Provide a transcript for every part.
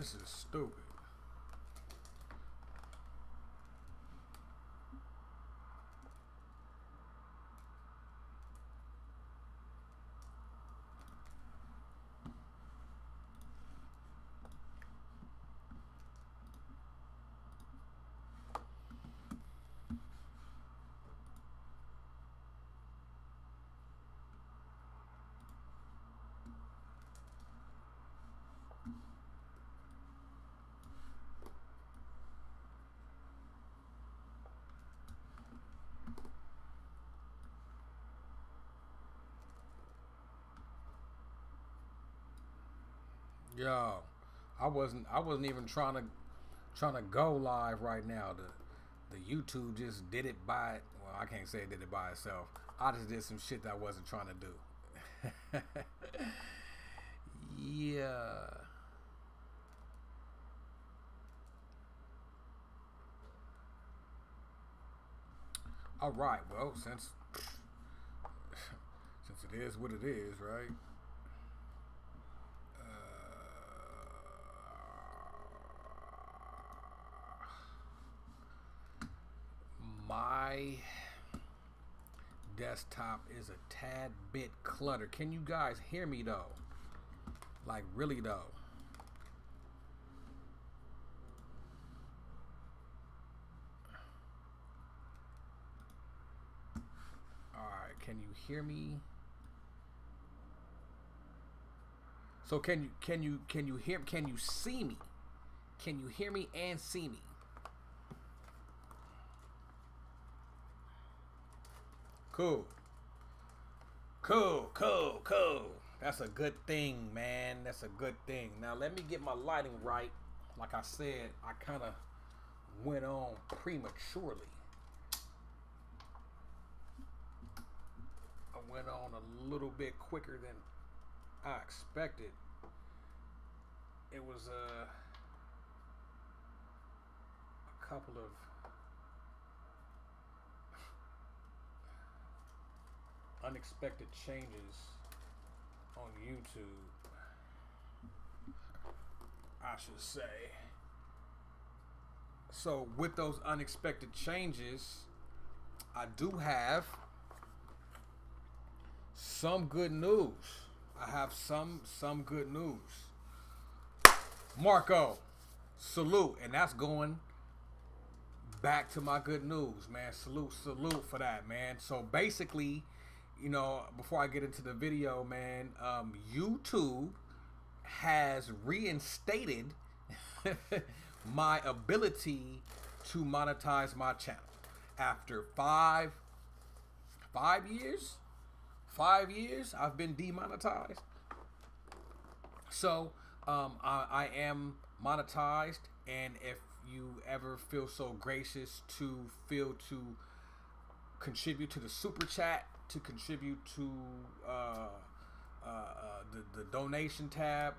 This is stupid. Yo, I wasn't even trying to go live right now. The YouTube just did it by, well, I can't say it did it by itself. I just did some shit that I wasn't trying to do. Yeah. All right. Well, since it is what it is, right? My desktop is a tad bit cluttered. Can you guys hear me though? Like really though? All right. Can you hear me? So can you see me? Can you hear me and see me? Cool. Cool. That's a good thing, man. That's a good thing. Now let me get my lighting right. Like I said, I kind of went on prematurely. I went on a little bit quicker than I expected. It was a couple of unexpected changes on YouTube, I should say. So with those unexpected changes, I do have some good news. I have some good news. Marco, salute, and that's going back to my good news, man. Salute for that, man. So basically, before I get into the video, man, YouTube has reinstated my ability to monetize my channel after 5 years. 5 years I've been demonetized. So I am monetized, and if you ever feel so gracious to contribute to the super chat, to contribute to the donation tab,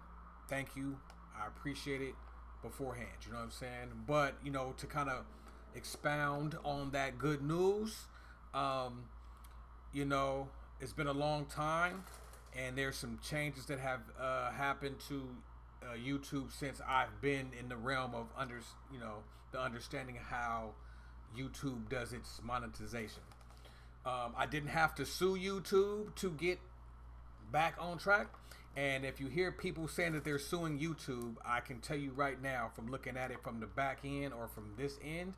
thank you. I appreciate it beforehand. You know what I'm saying? But to kind of expound on that good news, it's been a long time, and there's some changes that have happened to YouTube since I've been in the realm of the understanding of how YouTube does its monetization. I didn't have to sue YouTube to get back on track. And if you hear people saying that they're suing YouTube, I can tell you right now, from looking at it from the back end or from this end,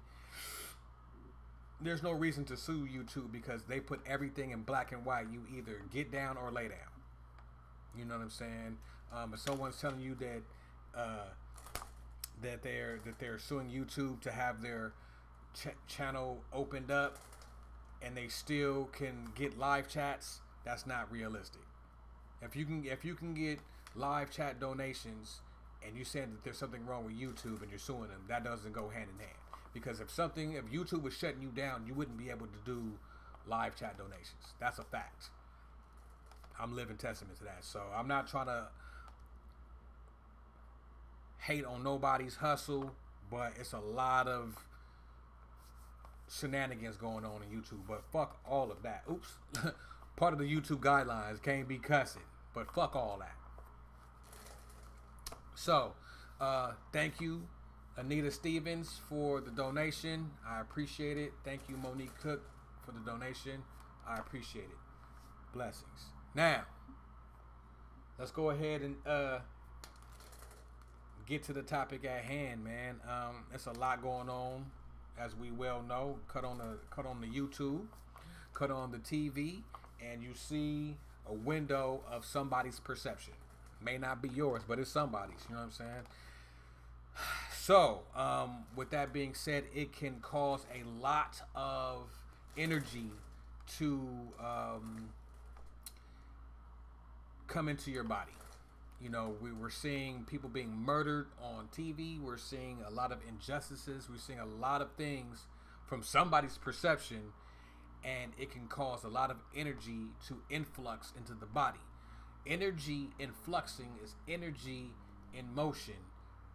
there's no reason to sue YouTube, because they put everything in black and white. You either get down or lay down. You know what I'm saying? If someone's telling you that they're suing YouTube to have their channel opened up and they still can get live chats, that's not realistic. If you can get live chat donations, and you saying that there's something wrong with YouTube and you're suing them, that doesn't go hand in hand. Because if YouTube was shutting you down, you wouldn't be able to do live chat donations. That's a fact. I'm living testament to that. So I'm not trying to hate on nobody's hustle, but it's a lot of shenanigans going on in YouTube. But fuck all of that. Oops. Part of the YouTube guidelines, can't be cussing. But fuck all that. So Thank you, Anita Stevens, for the donation. I appreciate it. Thank you, Monique Cook, for the donation. I appreciate it. Blessings. Now, let's go ahead and get to the topic at hand, man. It's a lot going on, as we well know. Cut on the YouTube, cut on the TV, and you see a window of somebody's perception. May not be yours, but it's somebody's. You know what I'm saying? So, with that being said, it can cause a lot of energy to come into your body. You know, we're seeing people being murdered on TV. We're seeing a lot of injustices. We're seeing a lot of things from somebody's perception, and it can cause a lot of energy to influx into the body. Energy influxing is energy in motion,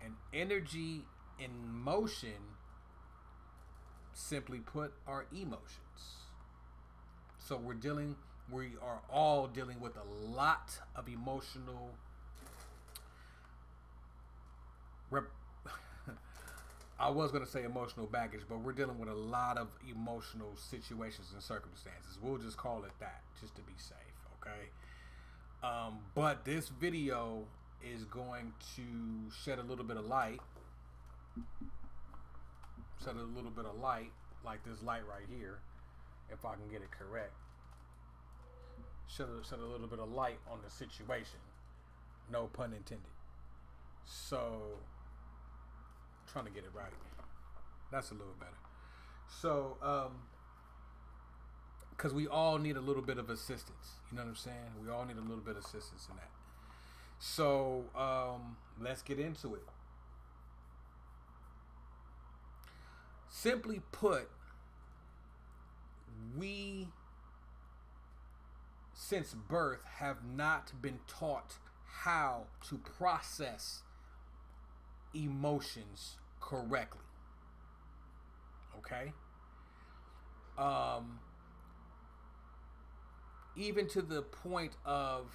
and energy in motion, simply put, are emotions. So we are all dealing with a lot of emotional I was going to say emotional baggage, but we're dealing with a lot of emotional situations and circumstances. We'll just call it that, just to be safe, okay? But this video is going to shed a little bit of light. Like this light right here, if I can get it correct. Shed a little bit of light on the situation. No pun intended. So, trying to get it right. That's a little better. So, because we all need a little bit of assistance. You know what I'm saying? We all need a little bit of assistance in that. So, let's get into it. Simply put, we, since birth, have not been taught how to process emotions correctly. Okay? Even to the point of,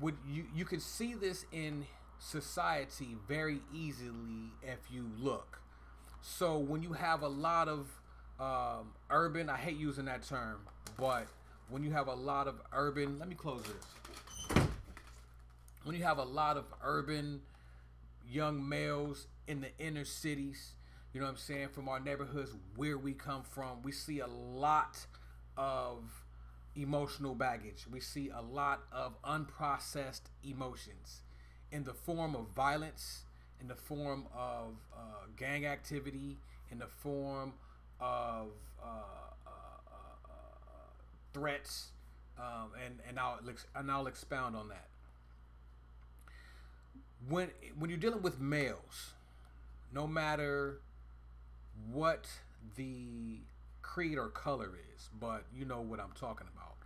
would you can see this in society very easily if you look. So when you have a lot of urban, I hate using that term, but when you have a lot of urban, let me close this. When you have a lot of urban young males in the inner cities, you know what I'm saying, from our neighborhoods where we come from, we see a lot of emotional baggage. We see a lot of unprocessed emotions in the form of violence, in the form of gang activity, in the form of threats, and I'll expound on that. When you're dealing with males, no matter what the creed or color is, but you know what I'm talking about.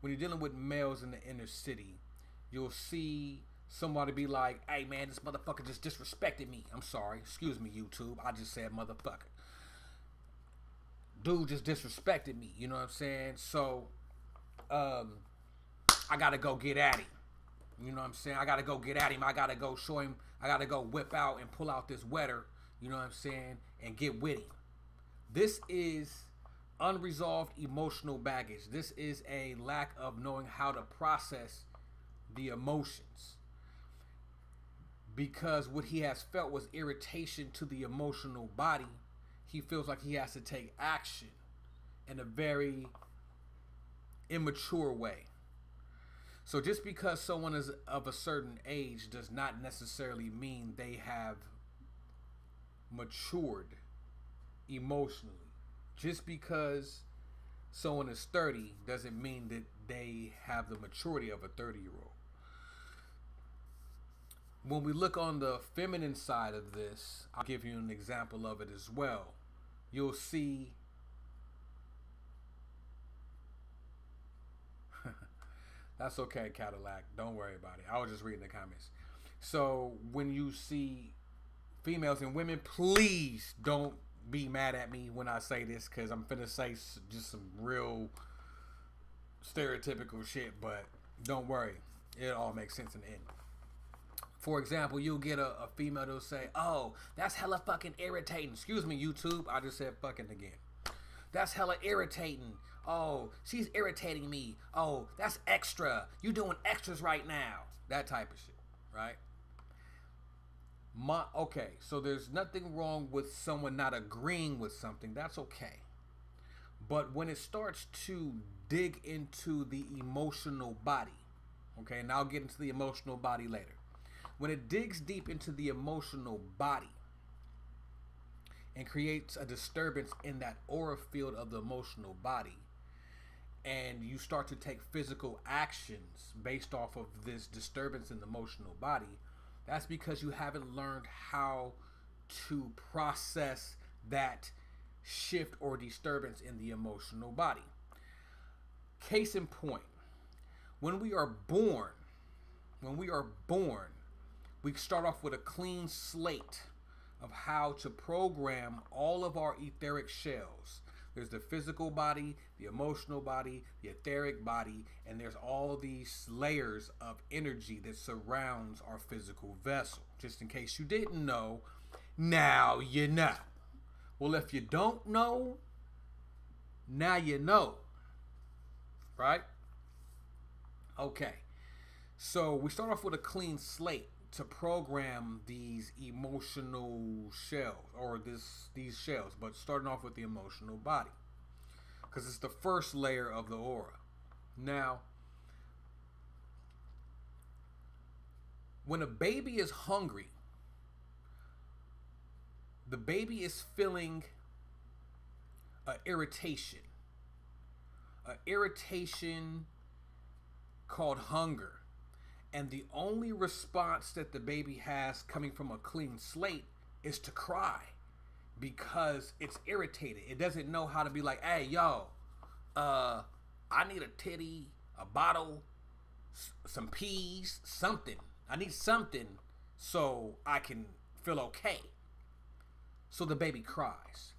When you're dealing with males in the inner city, you'll see somebody be like, "Hey man, this motherfucker just disrespected me." I'm sorry, excuse me, YouTube. I just said motherfucker. Dude just disrespected me. You know what I'm saying? So, I gotta go get at him. You know what I'm saying? I gotta go get at him. I gotta go show him. I gotta go whip out and pull out this wetter. You know what I'm saying? And get with him. This is unresolved emotional baggage. This is a lack of knowing how to process the emotions. Because what he has felt was irritation to the emotional body. He feels like he has to take action in a very immature way. So just because someone is of a certain age does not necessarily mean they have matured emotionally. Just because someone is 30 doesn't mean that they have the maturity of a 30-year-old. When we look on the feminine side of this, I'll give you an example of it as well. You'll see that's okay, Cadillac. Don't worry about it. I was just reading the comments. So when you see females and women, please don't be mad at me when I say this, because I'm finna say just some real stereotypical shit, but don't worry. It all makes sense in the end. For example, you'll get a female that'll say, "Oh, that's hella fucking irritating." Excuse me, YouTube. I just said fucking again. That's hella irritating. Oh, she's irritating me. Oh, that's extra. You doing extras right now. That type of shit, right? Okay, so there's nothing wrong with someone not agreeing with something. That's okay. But when it starts to dig into the emotional body, okay, and I'll get into the emotional body later. When it digs deep into the emotional body and creates a disturbance in that aura field of the emotional body, and you start to take physical actions based off of this disturbance in the emotional body, that's because you haven't learned how to process that shift or disturbance in the emotional body. Case in point, when we are born, we start off with a clean slate of how to program all of our etheric shells. There's the physical body, the emotional body, the etheric body, and there's all these layers of energy that surrounds our physical vessel. Just in case you didn't know, now you know. Well, if you don't know, now you know. Right? Okay. So we start off with a clean slate to program these emotional shells, or these shells, but starting off with the emotional body, because it's the first layer of the aura. Now, when a baby is hungry, the baby is feeling an irritation called hunger. And the only response that the baby has coming from a clean slate is to cry, because it's irritated. It doesn't know how to be like, "Hey, yo, I need a titty, a bottle, some peas, something. I need something so I can feel okay." So the baby cries.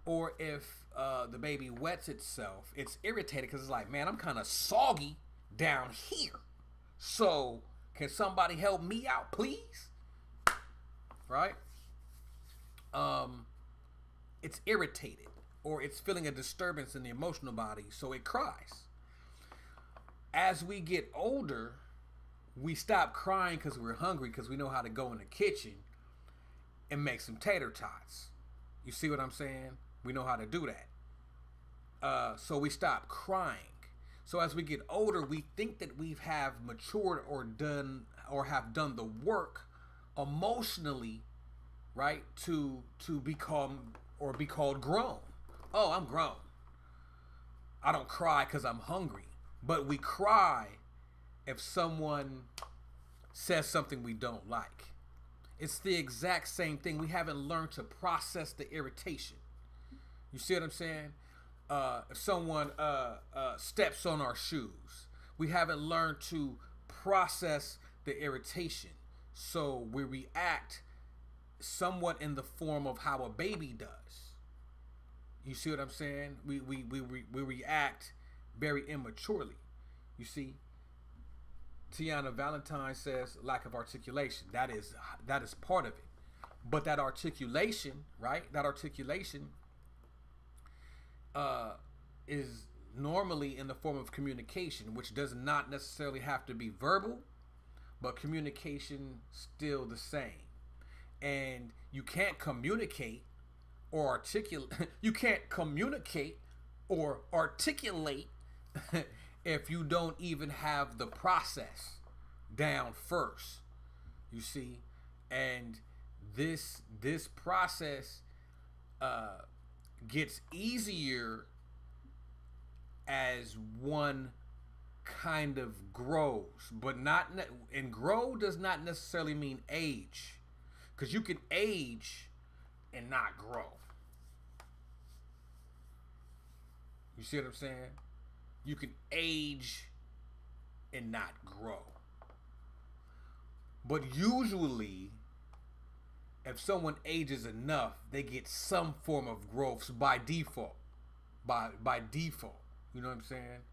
Or if the baby wets itself, it's irritated because it's like, "Man, I'm kind of soggy down here. So, can somebody help me out, please?" Right? It's irritated, or it's feeling a disturbance in the emotional body, so it cries. As we get older, we stop crying because we're hungry, because we know how to go in the kitchen and make some tater tots. You see what I'm saying? We know how to do that. So we stop crying. So as we get older, we think that we have matured or have done the work emotionally, right, to become or be called grown. Oh, I'm grown. I don't cry because I'm hungry. But we cry if someone says something we don't like. It's the exact same thing. We haven't learned to process the irritation. You see what I'm saying? If someone steps on our shoes, we haven't learned to process the irritation. So we react somewhat in the form of how a baby does. You see what I'm saying? We react very immaturely. You see? Tiana Valentine says lack of articulation. That is part of it. But that articulation, right? That articulation is normally in the form of communication, which does not necessarily have to be verbal, but communication still the same. And you can't communicate or articulate if you don't even have the process down first. You see? And this process gets easier as one kind of grows, but and grow does not necessarily mean age, because you can age and not grow. You see what I'm saying? You can age and not grow. But usually, if someone ages enough, they get some form of growth by default. By default. You know what I'm saying?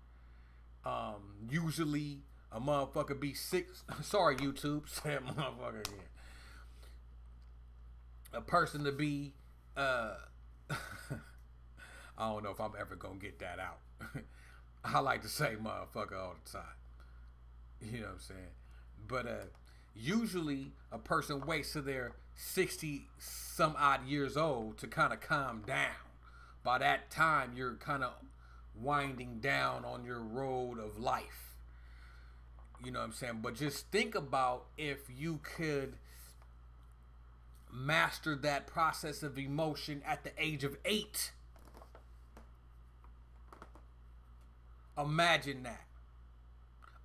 Usually A motherfucker be six. Sorry, YouTube. Said motherfucker again. A person to be. I don't know if I'm ever gonna get that out. I like to say motherfucker all the time. You know what I'm saying? But usually a person waits till they're 60 some odd years old to kind of calm down. By that time, you're kind of winding down on your road of life. You know what I'm saying? But just think about if you could master that process of emotion at the age of 8. Imagine that.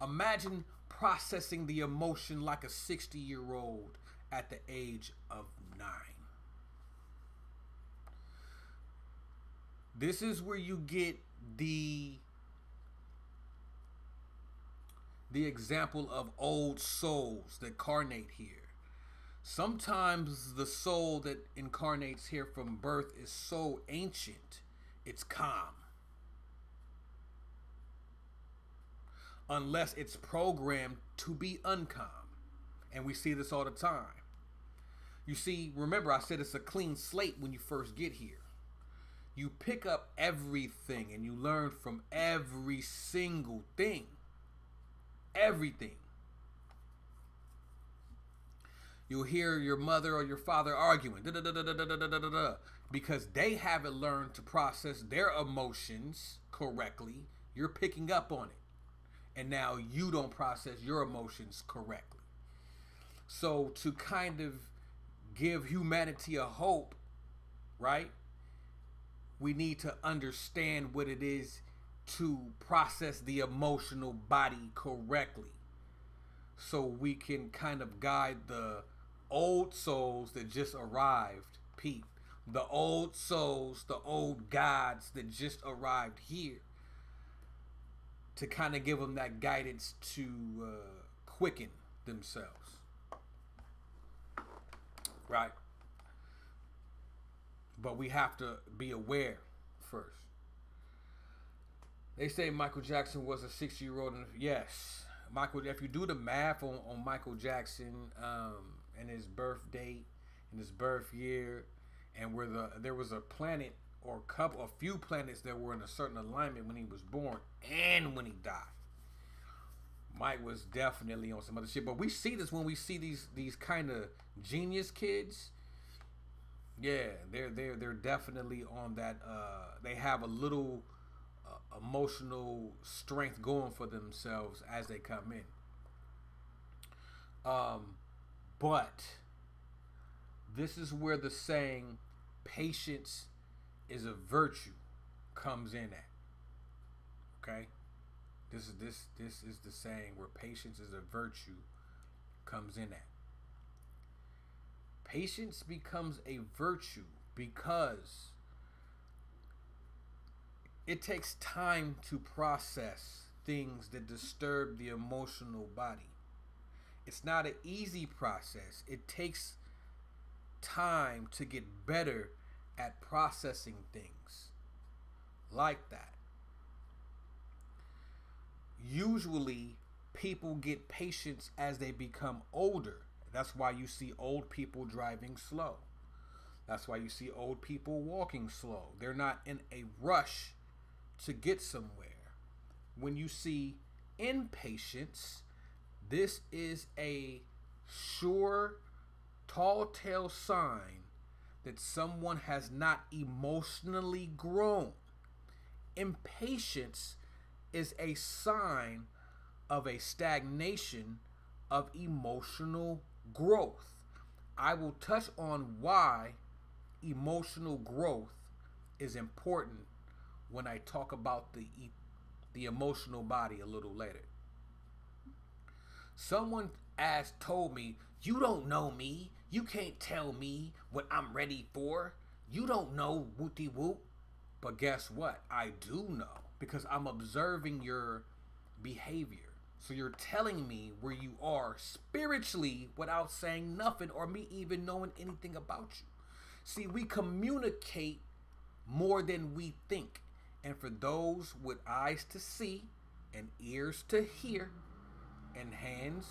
Imagine processing the emotion like a 60-year-old at the age of 9. This is where you get the example of old souls that incarnate here. Sometimes the soul that incarnates here from birth is so ancient, it's calm. Unless it's programmed to be uncalm. And we see this all the time. You see, remember I said it's a clean slate when you first get here. You pick up everything and you learn from every single thing. Everything. You'll hear your mother or your father arguing because they haven't learned to process their emotions correctly. You're picking up on it. And now you don't process your emotions correctly. So to kind of give humanity a hope, right? We need to understand what it is to process the emotional body correctly. So we can kind of guide the old souls that just arrived, Pete. The old souls, the old gods that just arrived here. To kind of give them that guidance to quicken themselves. Right? But we have to be aware first. They say Michael Jackson was a 60-year-old. Yes. Michael, if you do the math on Michael Jackson and his birth date and his birth year, and where there was a planet or a few planets that were in a certain alignment when he was born and when he died. Mike was definitely on some other shit. But we see this when we see these kind of genius kids. Yeah, they're definitely on that. They have a little emotional strength going for themselves as they come in. But this is where the saying patience is a virtue comes in at. Okay? This is the saying where patience is a virtue comes in at. Patience becomes a virtue because it takes time to process things that disturb the emotional body. It's not an easy process. It takes time to get better at processing things like that. Usually, people get patience as they become older. That's why you see old people driving slow. That's why you see old people walking slow. They're not in a rush to get somewhere. When you see impatience, this is a sure, tall tale sign that someone has not emotionally grown. Impatience is a sign of a stagnation of emotional growth. I will touch on why emotional growth is important when I talk about the emotional body a little later. Someone told me, you don't know me. You can't tell me what I'm ready for. You don't know whoopty whoop. But guess what? I do know because I'm observing your behavior. So you're telling me where you are spiritually without saying nothing or me even knowing anything about you. See, we communicate more than we think. And for those with eyes to see and ears to hear, and hands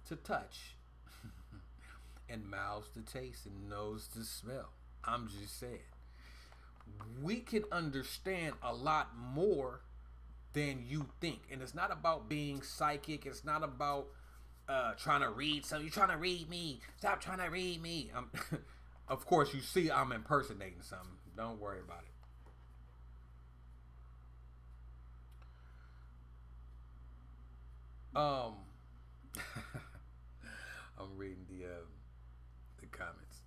to touch and mouths to taste and nose to smell. I'm just saying. We can understand a lot more than you think. And it's not about being psychic. It's not about trying to read something. You're trying to read me. Stop trying to read me. Of course, you see I'm impersonating something. Don't worry about it. Um, I'm reading the comments.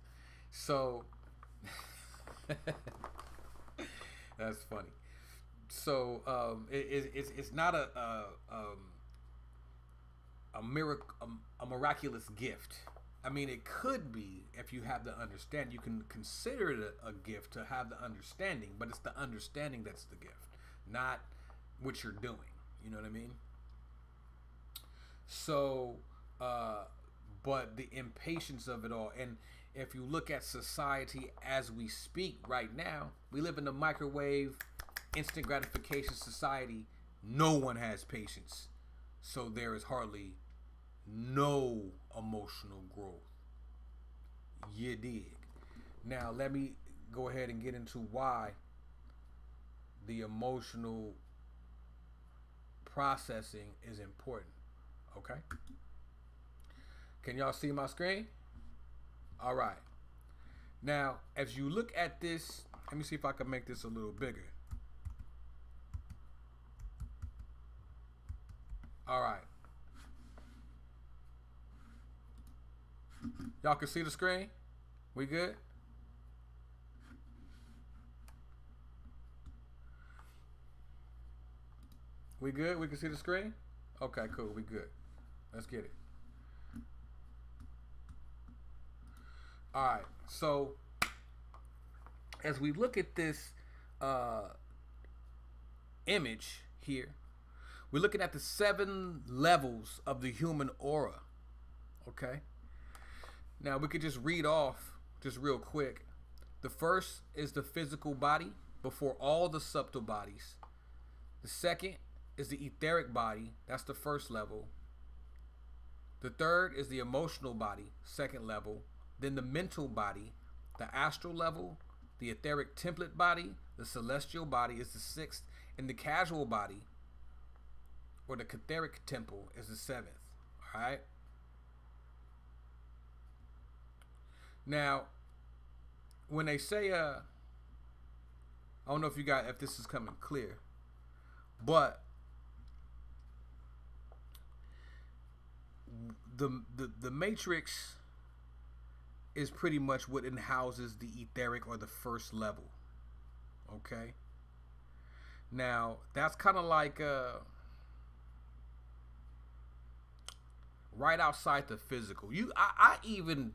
So that's funny. So it's not a miracle, a miraculous gift. I mean, it could be if you have the understanding. You can consider it a gift to have the understanding, but it's the understanding that's the gift, not what you're doing. You know what I mean? So, but the impatience of it all, and if you look at society as we speak right now, we live in a microwave, instant gratification society. No one has patience, so there is hardly no emotional growth. You dig? Now let me go ahead and get into why the emotional processing is important. Okay? Can y'all see my screen? All right. Now, as you look at this, let me see if I can make this a little bigger. All right. Y'all can see the screen? We good? We good? We can see the screen? Okay, cool. We good. Let's get it. All right. So, as we look at this image here, we're looking at the 7 levels of the human aura. Okay? Now, we could just read off just real quick. The first is the physical body before all the subtle bodies. The second is the etheric body. That's the first level. The third is the emotional body, second level. Then the mental body, the astral level, the etheric template body, the celestial body is the 6th, and the casual body, or the etheric temple, is the 7th. All right. Now, when they say, I don't know if this is coming clear, but the matrix is pretty much what houses the etheric or the first level. Okay. Now that's kind of like right outside the physical. I even,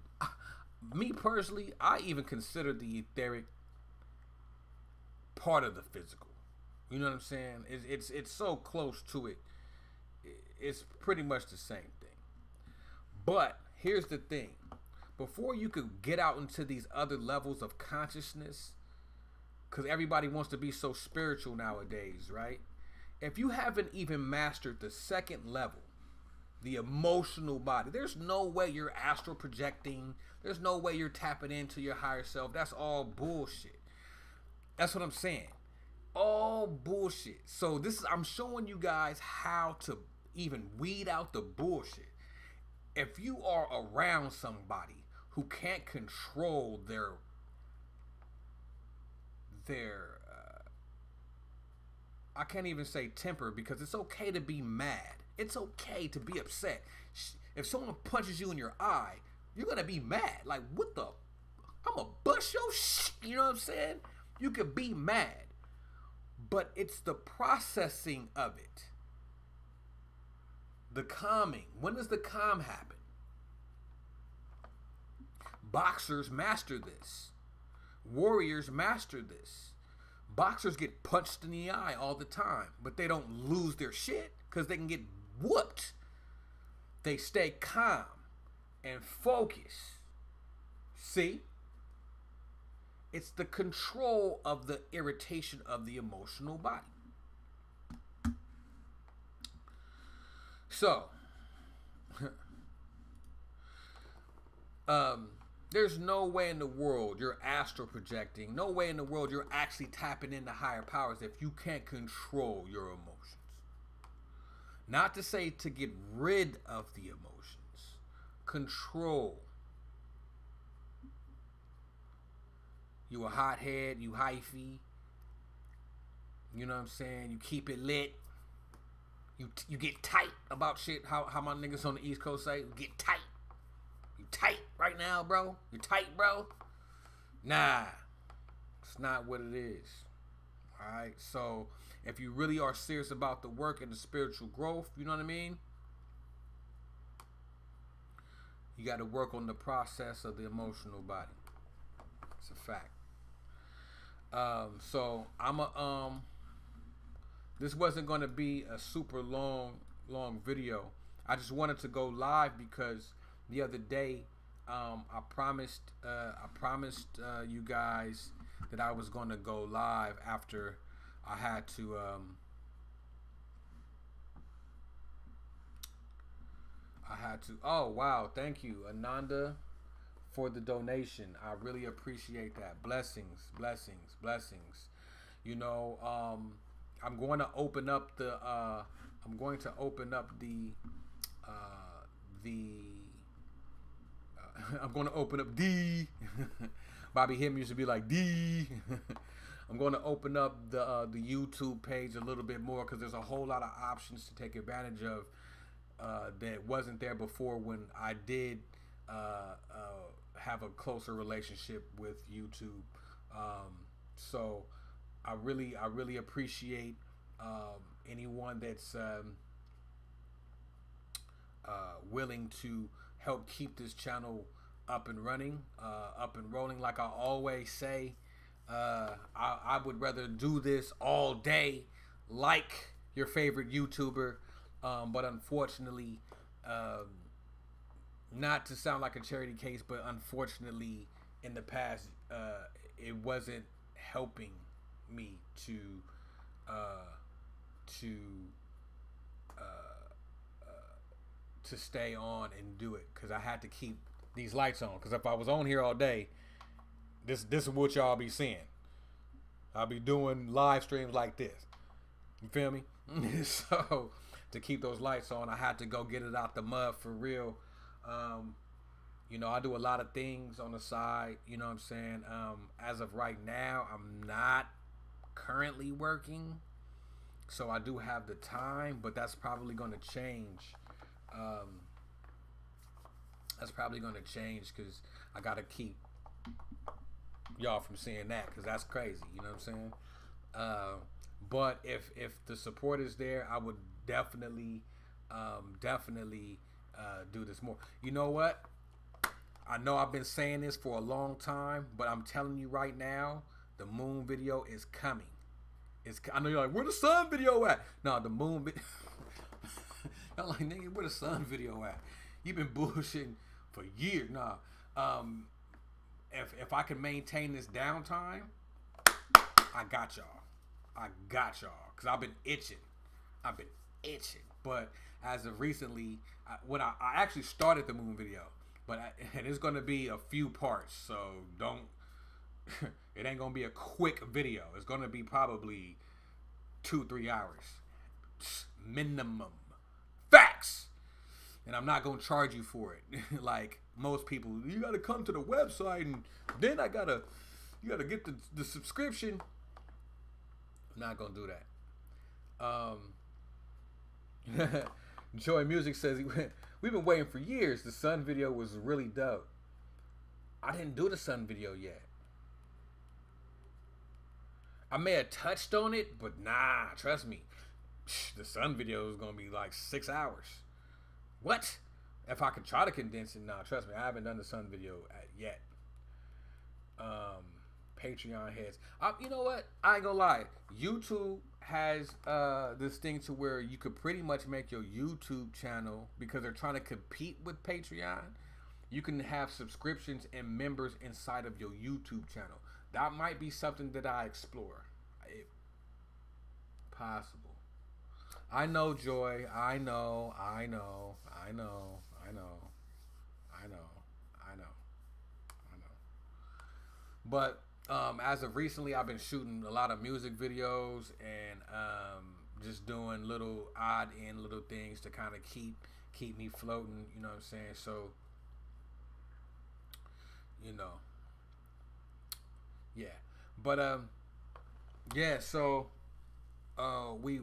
me personally, I even consider the etheric part of the physical. You know what I'm saying? It's so close to it. It's pretty much the same thing. But here's the thing. Before you could get out into these other levels of consciousness, because everybody wants to be so spiritual nowadays, right? If you haven't even mastered the second level, the emotional body, there's no way you're astral projecting. There's no way you're tapping into your higher self. That's all bullshit. That's what I'm saying. All bullshit. So I'm showing you guys how to even weed out the bullshit. If you are around somebody who can't control their I can't even say temper, because it's okay to be mad. It's okay to be upset. If someone punches you in your eye, you're gonna be mad. Like, what the? I'm gonna bust your shit. You know what I'm saying? You could be mad, but it's the processing of it. The calming. When does the calm happen? Boxers master this. Warriors master this. Boxers get punched in the eye all the time, but they don't lose their shit because they can get whooped. They stay calm and focus. See? It's the control of the irritation of the emotional body. So, there's no way in the world you're astral projecting. No way in the world you're actually tapping into higher powers if you can't control your emotions. Not to say to get rid of the emotions. Control. You a hothead, you hyphy. You know what I'm saying? You keep it lit. You get tight about shit. How my niggas on the East Coast say, get tight. You tight right now, bro? You tight, bro? Nah. It's not what it is. Alright? So if you really are serious about the work and the spiritual growth, you know what I mean? You got to work on the process of the emotional body. It's a fact. So this wasn't going to be a super long video. I just wanted to go live because the other day I promised you guys that I was going to go live after I had to oh wow, thank you Ananda for the donation. I really appreciate that. Blessings. You know, I'm going to open up the I'm going to open up the Bobby Him used to be like D. I'm going to open up the YouTube page a little bit more because there's a whole lot of options to take advantage of that wasn't there before when I did have a closer relationship with YouTube. So I really appreciate anyone that's willing to help keep this channel up and running, up and rolling. Like I always say, I would rather do this all day like your favorite YouTuber, but unfortunately, not to sound like a charity case, but unfortunately in the past it wasn't helping me to stay on and do it because I had to keep these lights on, because if I was on here all day, this is what y'all be seeing. I'll be doing live streams like this, you feel me? So to keep those lights on, I had to go get it out the mud for real. You know, I do a lot of things on the side, you know what I'm saying? As of right now, I'm not currently working, so I do have the time, but that's probably going to change. That's probably going to change because I got to keep y'all from seeing that, because that's crazy, you know what I'm saying? But if the support is there, I would definitely do this more. You know what? I know I've been saying this for a long time, but I'm telling you right now, the moon video is coming. I know you're like, where the sun video at? No, the moon video. I'm like, nigga, where the sun video at? You've been bullshitting for years. Nah. If I can maintain this downtime, I got y'all. Because I've been itching. But as of recently, when I actually started the moon video, and it's going to be a few parts, so don't, it ain't going to be a quick video. It's going to be probably 2-3 hours. Minimum. Facts! And I'm not going to charge you for it. Like most people, you got to come to the website and then you got to get the subscription. I'm not going to do that. Joy Music says, we've been waiting for years. The sun video was really dope. I didn't do the sun video yet. I may have touched on it, but nah, trust me. The sun video is going to be like 6 hours. What? If I could try to condense it, nah, trust me, I haven't done the sun video yet. Patreon heads. You know what? I ain't gonna lie. YouTube has this thing to where you could pretty much make your YouTube channel, because they're trying to compete with Patreon. You can have subscriptions and members inside of your YouTube channel. That might be something that I explore. Possible. I know, Joy. I know. I know. I know. I know. I know. I know. I know. But as of recently, I've been shooting a lot of music videos and just doing little odd end little things to kind of keep me floating. You know what I'm saying? So you know, yeah. But yeah. So we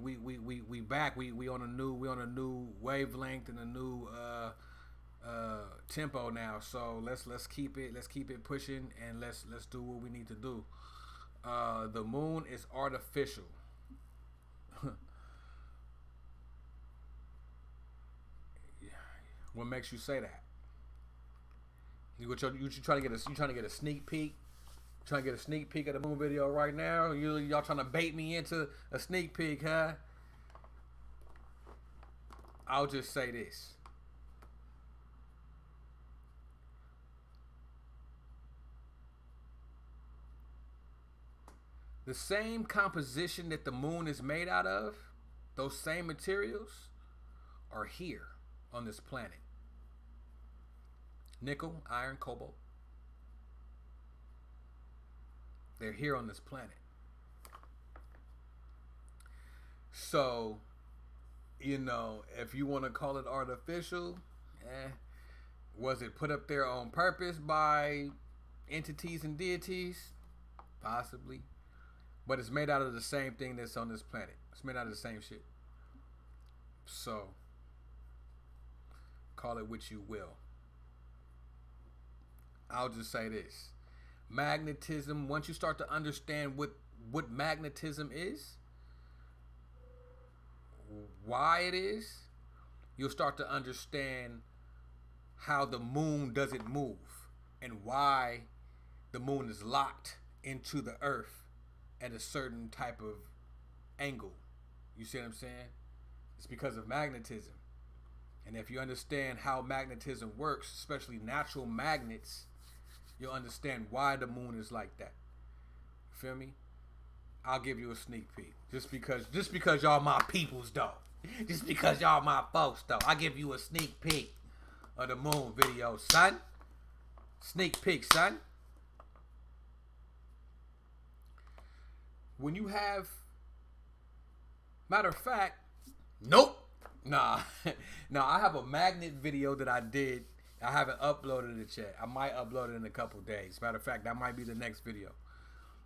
back. We on a new wavelength and a new tempo now. So let's keep it pushing and let's do what we need to do. The moon is artificial. What makes you say that? You trying to get a sneak peek? Trying to get a sneak peek of the moon video right now? Y'all trying to bait me into a sneak peek, huh? I'll just say this. The same composition that the moon is made out of, those same materials, are here on this planet. Nickel, iron, cobalt. They're here on this planet. So, if you want to call it artificial, was it put up there on purpose by entities and deities? Possibly. But it's made out of the same thing that's on this planet. It's made out of the same shit. So, call it what you will. I'll just say this. Magnetism, once you start to understand what magnetism is, why it is, you'll start to understand how the moon doesn't move and why the moon is locked into the earth at a certain type of angle. You see what I'm saying? It's because of magnetism. And if you understand how magnetism works, especially natural magnets, you'll understand why the moon is like that. Feel me? I'll give you a sneak peek. Just because y'all my peoples though. Just because y'all my folks though. I'll give you a sneak peek of the moon video, son. Sneak peek, son. When you have, matter of fact, nope. Nah. Nah, I have a magnet video that I did. I haven't uploaded it yet. I might upload it in a couple days. Matter of fact, that might be the next video.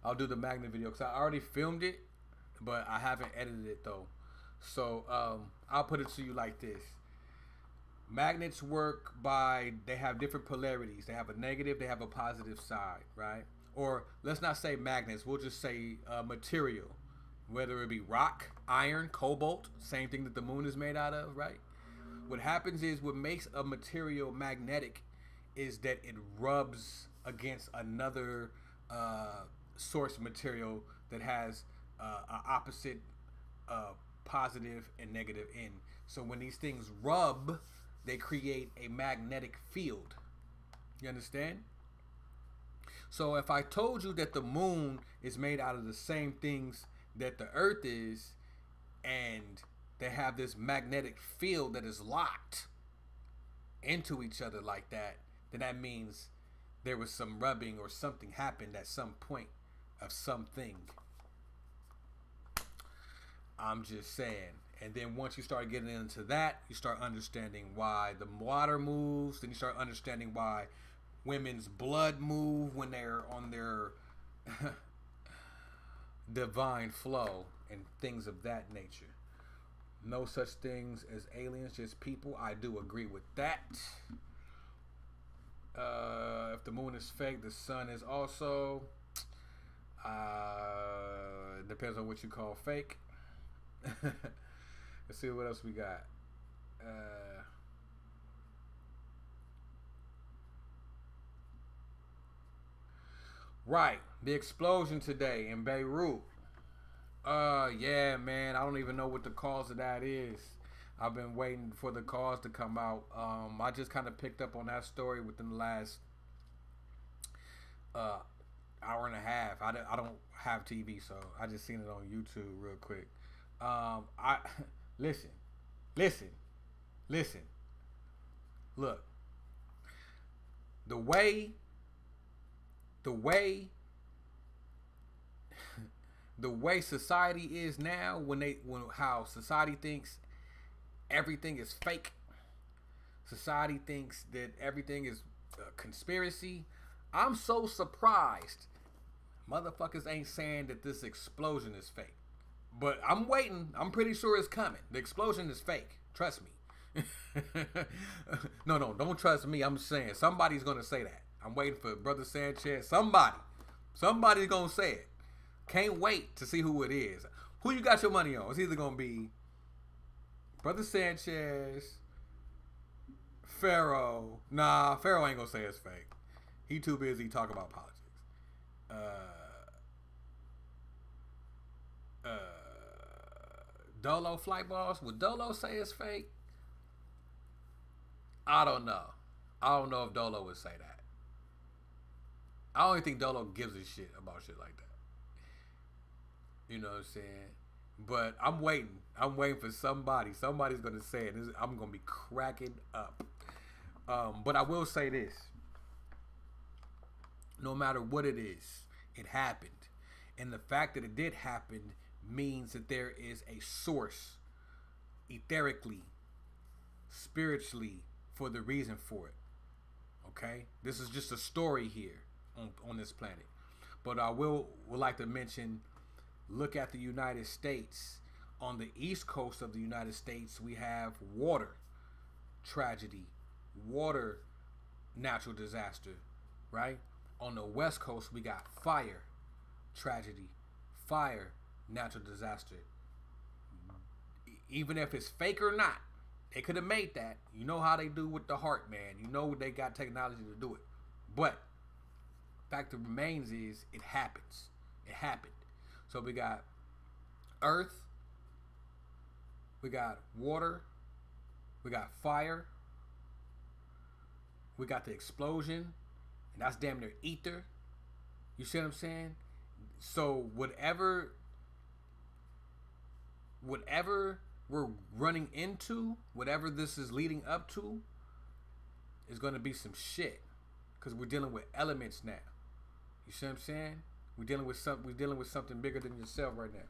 I'll do the magnet video because I already filmed it, but I haven't edited it though. So I'll put it to you like this. Magnets work by, they have different polarities. They have a negative, they have a positive side, right? Or let's not say magnets, we'll just say material. Whether it be rock, iron, cobalt, same thing that the moon is made out of, right? What happens is what makes a material magnetic is that it rubs against another source material that has an opposite positive and negative end. So when these things rub, they create a magnetic field. You understand? So if I told you that the moon is made out of the same things that the earth is, and they have this magnetic field that is locked into each other like that, then that means there was some rubbing or something happened at some point of something. I'm just saying. And then once you start getting into that, you start understanding why the water moves. Then you start understanding why women's blood move when they're on their divine flow and things of that nature. No such things as aliens, just people. I do agree with that. If the moon is fake, the sun is also. Depends on what you call fake. Let's see what else we got. Right, the explosion today in Beirut. Yeah, man. I don't even know what the cause of that is. I've been waiting for the cause to come out. I just kind of picked up on that story within the last hour and a half. I don't have TV, so I just seen it on YouTube real quick. I listen, listen, listen. Look, the way, the way, the way society is now, when how society thinks everything is fake, society thinks that everything is a conspiracy. I'm so surprised motherfuckers ain't saying that this explosion is fake. But I'm waiting. I'm pretty sure it's coming. The explosion is fake. Trust me. No, don't trust me. I'm saying somebody's gonna say that. I'm waiting for Brother Sanchez. Somebody's gonna say it. Can't wait to see who it is. Who you got your money on? It's either gonna be Brother Sanchez, Pharaoh. Nah, Pharaoh ain't gonna say it's fake. He too busy talking about politics. Dolo Flight Boss. Would Dolo say it's fake? I don't know. I don't know if Dolo would say that. I don't even think Dolo gives a shit about shit like that. You know what I'm saying? But I'm waiting. I'm waiting for somebody. Somebody's going to say it. I'm going to be cracking up. But I will say this. No matter what it is, it happened. And the fact that it did happen means that there is a source, etherically, spiritually, for the reason for it. Okay? This is just a story here on this planet. But I would like to mention, look at the United States. On the east coast of the United States, we have water tragedy, water natural disaster, right? On the west coast, we got fire tragedy, fire natural disaster. Even if it's fake or not, they could have made that. You know how they do with the heart, man. You know they got technology to do it. But fact of remains is it happens. It happened. So we got earth, we got water, we got fire, we got the explosion, and that's damn near ether. You see what I'm saying? So whatever we're running into, whatever this is leading up to, is going to be some shit, because we're dealing with elements now. You see what I'm saying? We're dealing with something bigger than yourself right now.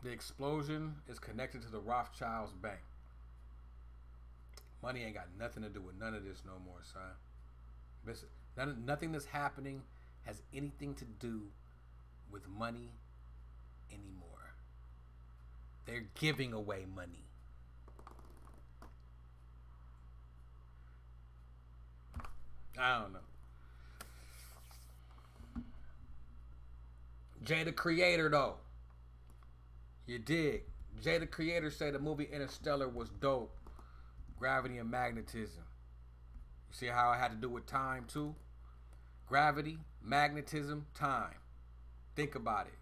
The explosion is connected to the Rothschilds bank. Money ain't got nothing to do with none of this no more, son. Nothing that's happening has anything to do with money anymore. They're giving away money. I don't know. Jay the Creator, though. You dig? Jay the Creator said the movie Interstellar was dope. Gravity and magnetism. You see how it had to do with time too? Gravity, magnetism, time. Think about it.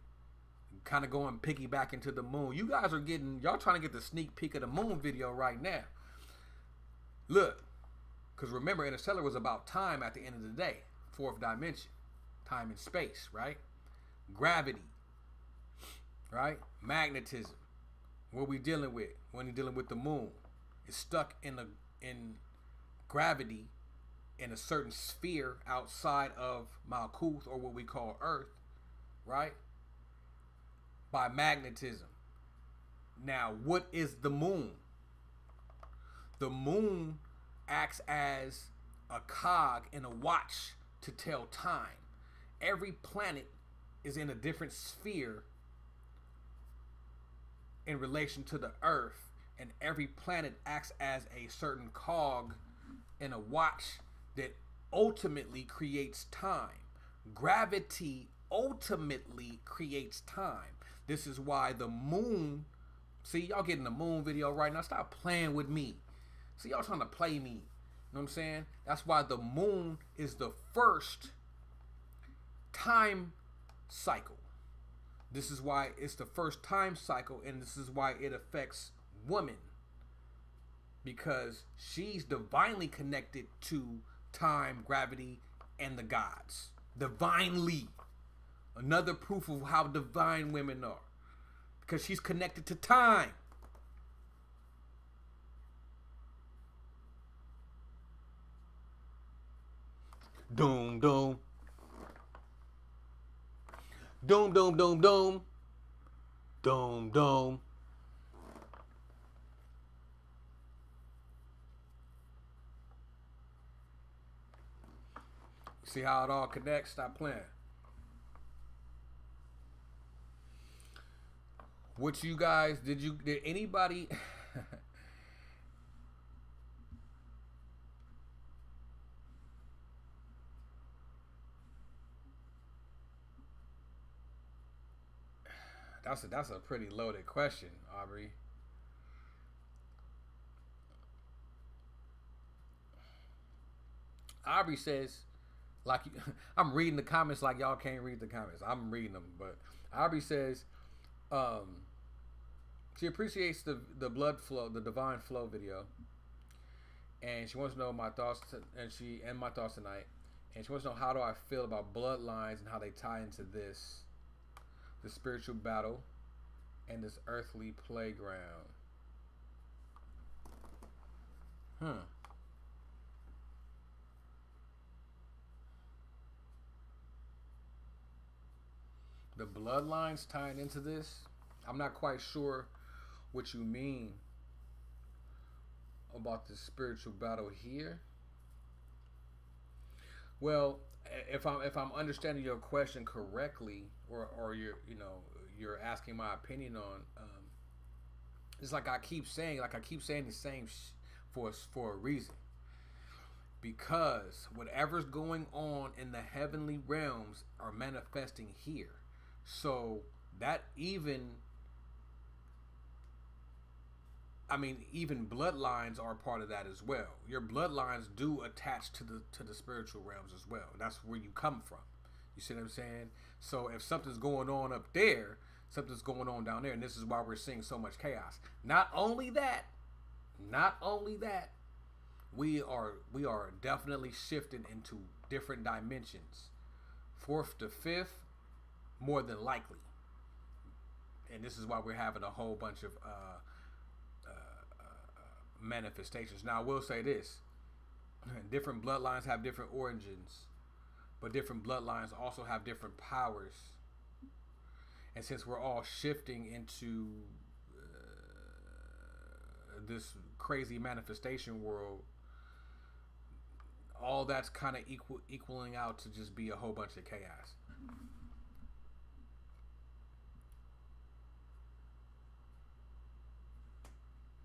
Kind of going piggyback into the moon. You guys are y'all trying to get the sneak peek of the moon video right now. Look, because remember, Interstellar was about time at the end of the day. Fourth dimension. Time and space, right? Gravity. Right? Magnetism. What we dealing with when you're dealing with the moon? It's stuck in gravity in a certain sphere outside of Malkuth, or what we call Earth, right? By magnetism. Now, what is the moon? The moon acts as a cog in a watch to tell time. Every planet is in a different sphere in relation to the Earth, and every planet acts as a certain cog in a watch that ultimately creates time. Gravity ultimately creates time. This is why the moon, see, y'all getting the moon video right now. Stop playing with me. See, y'all trying to play me. You know what I'm saying? That's why the moon is the first time cycle. This is why it's the first time cycle, and this is why it affects woman because she's divinely connected to time, gravity, and the gods. Divinely. Another proof of how divine women are. Because she's connected to time. Doom, doom. Doom, doom, doom, doom. Doom, doom. See how it all connects? Stop playing. What you guys, did anybody that's a pretty loaded question, Aubrey. Aubrey says, like, I'm reading the comments like y'all can't read the comments. I'm reading them, but Aubrey says, um, she appreciates the blood flow, the divine flow video, and she wants to know my thoughts, and my thoughts tonight, and she wants to know how do I feel about bloodlines and how they tie into this, the spiritual battle, and this earthly playground. The bloodlines tying into this. I'm not quite sure what you mean about the spiritual battle here. Well, if I'm understanding your question correctly, or you're asking my opinion on, it's like I keep saying the same for a reason. Because whatever's going on in the heavenly realms are manifesting here. So that even bloodlines are part of that as well. Your bloodlines do attach to the spiritual realms as well. That's where you come from. You see what I'm saying? So if something's going on up there, something's going on down there, and this is why we're seeing so much chaos. Not only that, we are definitely shifting into different dimensions. Fourth to fifth, more than likely. And this is why we're having a whole bunch of manifestations. Now, I will say this. Different bloodlines have different origins, but different bloodlines also have different powers. And since we're all shifting into this crazy manifestation world, all that's kind of equaling out to just be a whole bunch of chaos.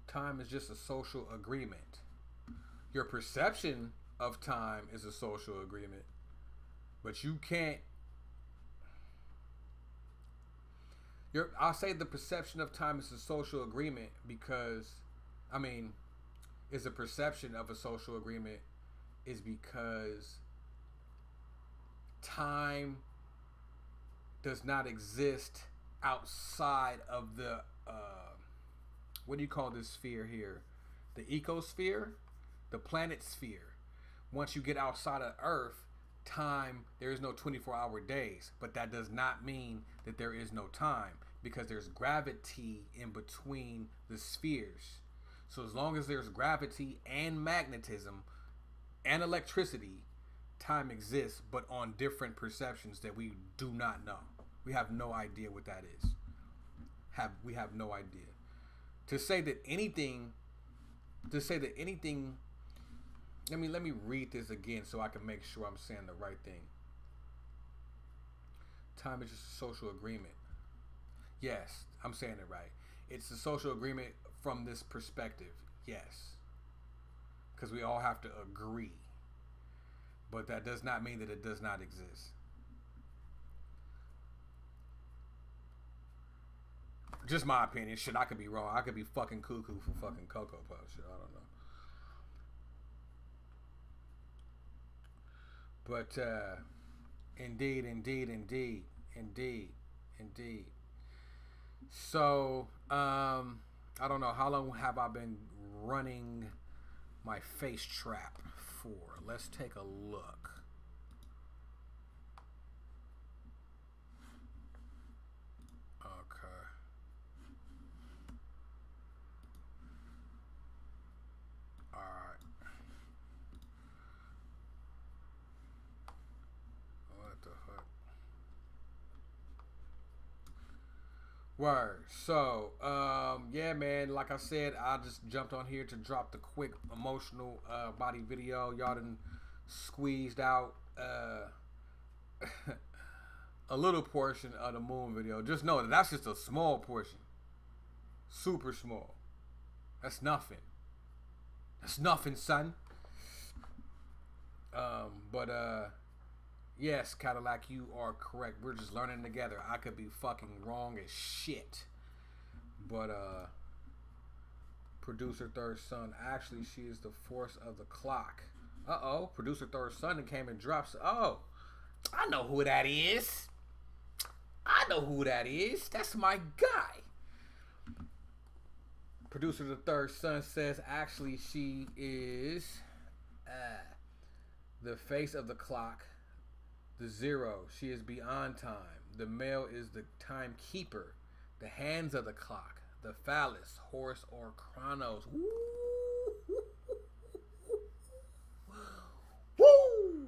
Time is just a social agreement. Your perception of time is a social agreement, but you can't. I'll say the perception of time is a social agreement because, is a perception of a social agreement is because time does not exist outside of the what do you call this sphere here? The ecosphere, the planet sphere. Once you get outside of Earth, time, there is no 24-hour days, but that does not mean that there is no time because there's gravity in between the spheres. So as long as there's gravity and magnetism and electricity, time exists, but on different perceptions that we do not know. We have no idea what that is. We have no idea. To say that anything, let me read this again so I can make sure I'm saying the right thing. Time is just a social agreement. Yes, I'm saying it right. It's a social agreement from this perspective. Yes. Because we all have to agree. But that does not mean that it does not exist. Just my opinion. Shit, I could be wrong. I could be fucking cuckoo for fucking Cocoa Puffs. Shit, I don't know. But indeed. So I don't know how long have I been running my face trap for. Let's take a look. Okay. All right. What the fuck? Word. So, yeah, man. Like I said, I just jumped on here to drop the quick emotional body video. Y'all done squeezed out a little portion of the moon video. Just know that that's just a small portion. Super small. That's nothing. That's nothing, son. But yes, Cadillac, you are correct. We're just learning together. I could be fucking wrong as shit. But producer third son, actually she is the force of the clock. Uh-oh, producer third son came and drops. Oh, I know who that is. I know who that is. That's my guy. Producer the third son says actually she is the face of the clock, the zero. She is beyond time. The male is the timekeeper, the hands of the clock, the phallus, horse, or chronos. Woo! Woo!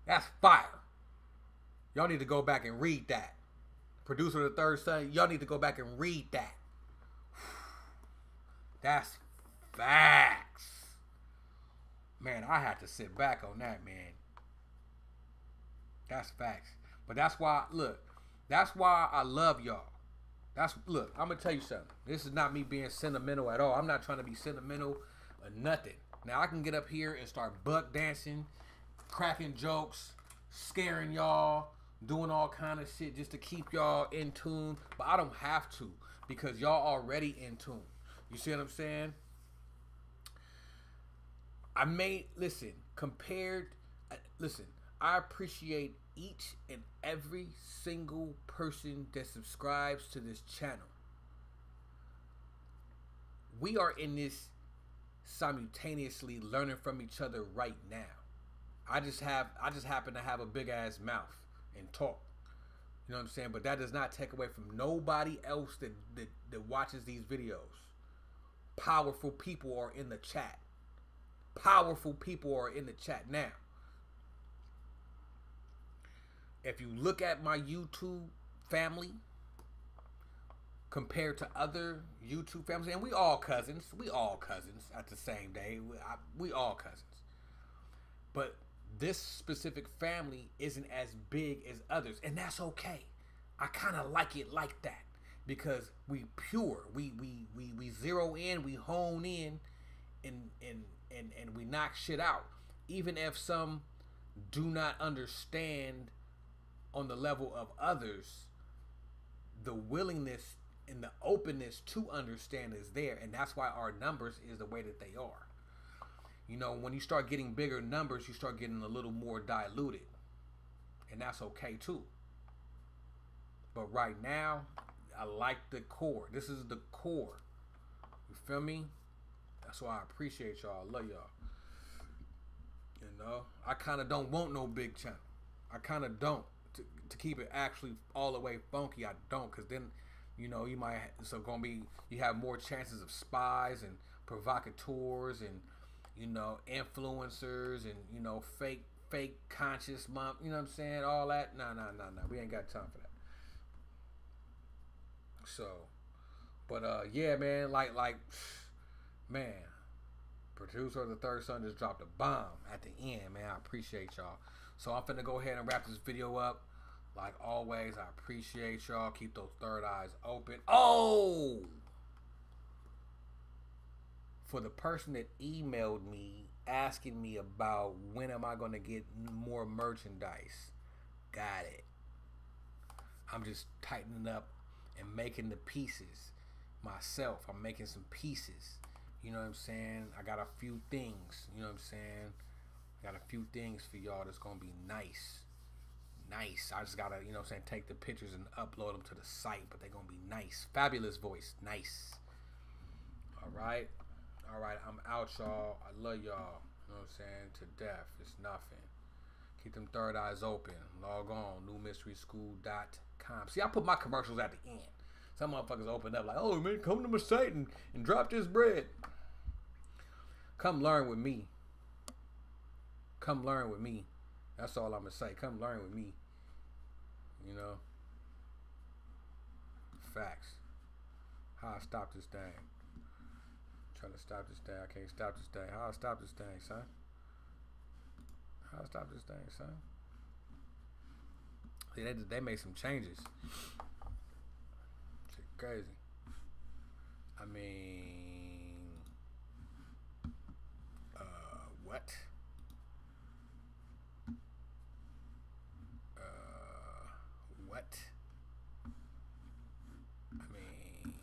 That's fire. Y'all need to go back and read that. Producer of the third son, y'all need to go back and read that. That's facts. Man, I had to sit back on that, man. That's facts. But that's why, look, that's why I love y'all. Look, I'm going to tell you something. This is not me being sentimental at all. I'm not trying to be sentimental or nothing. Now, I can get up here and start buck dancing, cracking jokes, scaring y'all, doing all kind of shit just to keep y'all in tune. But I don't have to because y'all already in tune. You see what I'm saying? Listen, I appreciate each and every single person that subscribes to this channel. We are in this simultaneously learning from each other right now. I just happen to have a big ass mouth and talk. You know what I'm saying? But that does not take away from nobody else that watches these videos. Powerful people are in the chat. Powerful people are in the chat now. If you look at my YouTube family compared to other YouTube families, and we all cousins at the same day. We all cousins. But this specific family isn't as big as others, and that's okay. I kind of like it like that because we pure. We zero in, we hone in, and we knock shit out. Even if some do not understand on the level of others, the willingness and the openness to understand is there, and that's why our numbers is the way that they are. You know, when you start getting bigger numbers, you start getting a little more diluted, and that's okay too. But right now, I like the core. This is the core. You feel me? That's why I appreciate y'all. I love y'all. You know, I kind of don't want no big channel. I kind of don't. To keep it actually all the way funky, I don't, because then, you know, you have more chances of spies and provocateurs and, you know, influencers and, you know, fake conscious mom, you know what I'm saying, all that. No, we ain't got time for that. So, but yeah, man, like man, producer of the third son just dropped a bomb at the end, man. I appreciate y'all. So I'm finna go ahead and wrap this video up. Like always, I appreciate y'all. Keep those third eyes open. Oh! For the person that emailed me asking me about when am I going to get more merchandise, got it. I'm just tightening up and making the pieces myself. I'm making some pieces. You know what I'm saying? I got a few things. You know what I'm saying? Got a few things for y'all that's going to be nice. I just got to, you know what I'm saying, take the pictures and upload them to the site, but they're going to be nice. Fabulous voice. Nice. All right. All right. I'm out, y'all. I love y'all. You know what I'm saying? To death. It's nothing. Keep them third eyes open. Log on. newmysteryschool.com. See, I put my commercials at the end. Some motherfuckers open up like, oh, man, come to my site and drop this bread. Come learn with me. Come learn with me. That's all I'm going to say. Come learn with me. You know? Facts. How I stop this thing. I'm trying to stop this thing. I can't stop this thing. How I stop this thing, son? How I stop this thing, son? See, they made some changes. Shit crazy. I mean, what? What? I mean,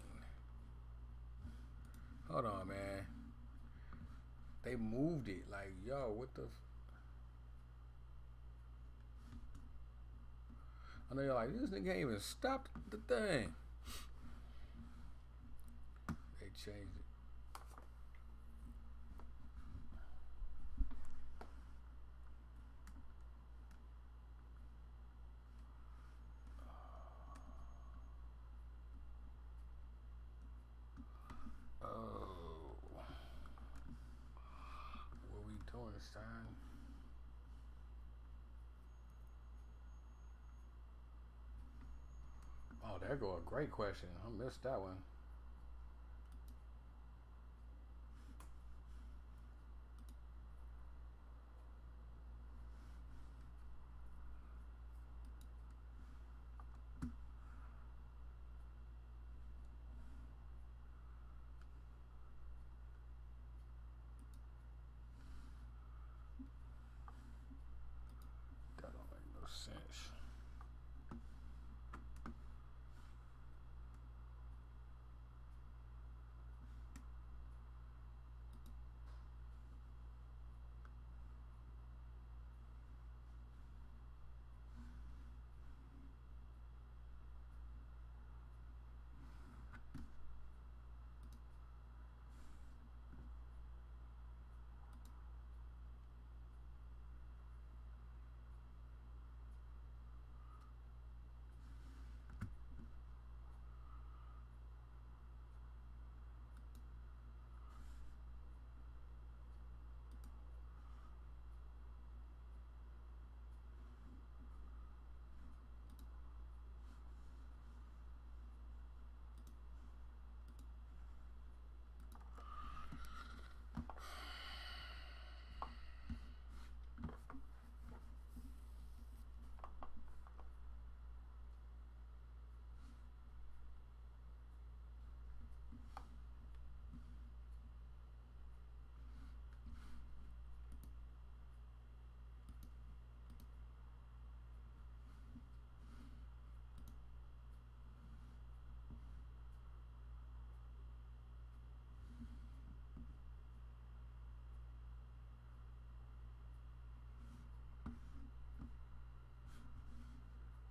hold on, man. They moved it. Like, yo, what the? I know you're like, this nigga ain't even stopped the thing. They changed it. Oh. What we doing this time? Oh, there go a great question. I missed that one. That don't make no sense.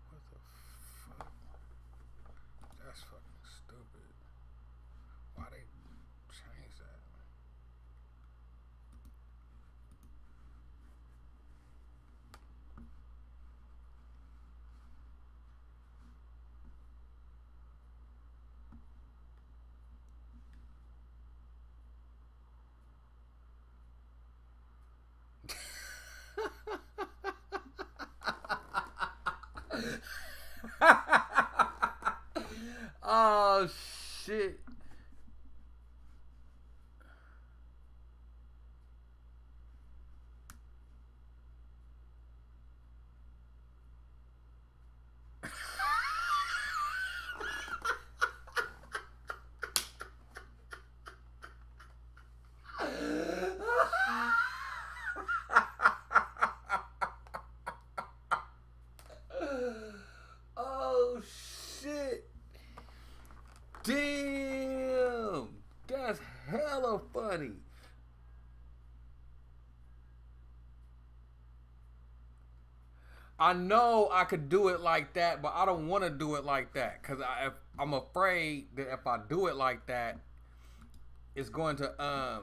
What the fuck? That's fucking stupid. Why they change that? Oh shit. Oh shit. Damn. That's hella funny. I know I could do it like that, but I don't want to do it like that because I'm afraid that if I do it like that, is going to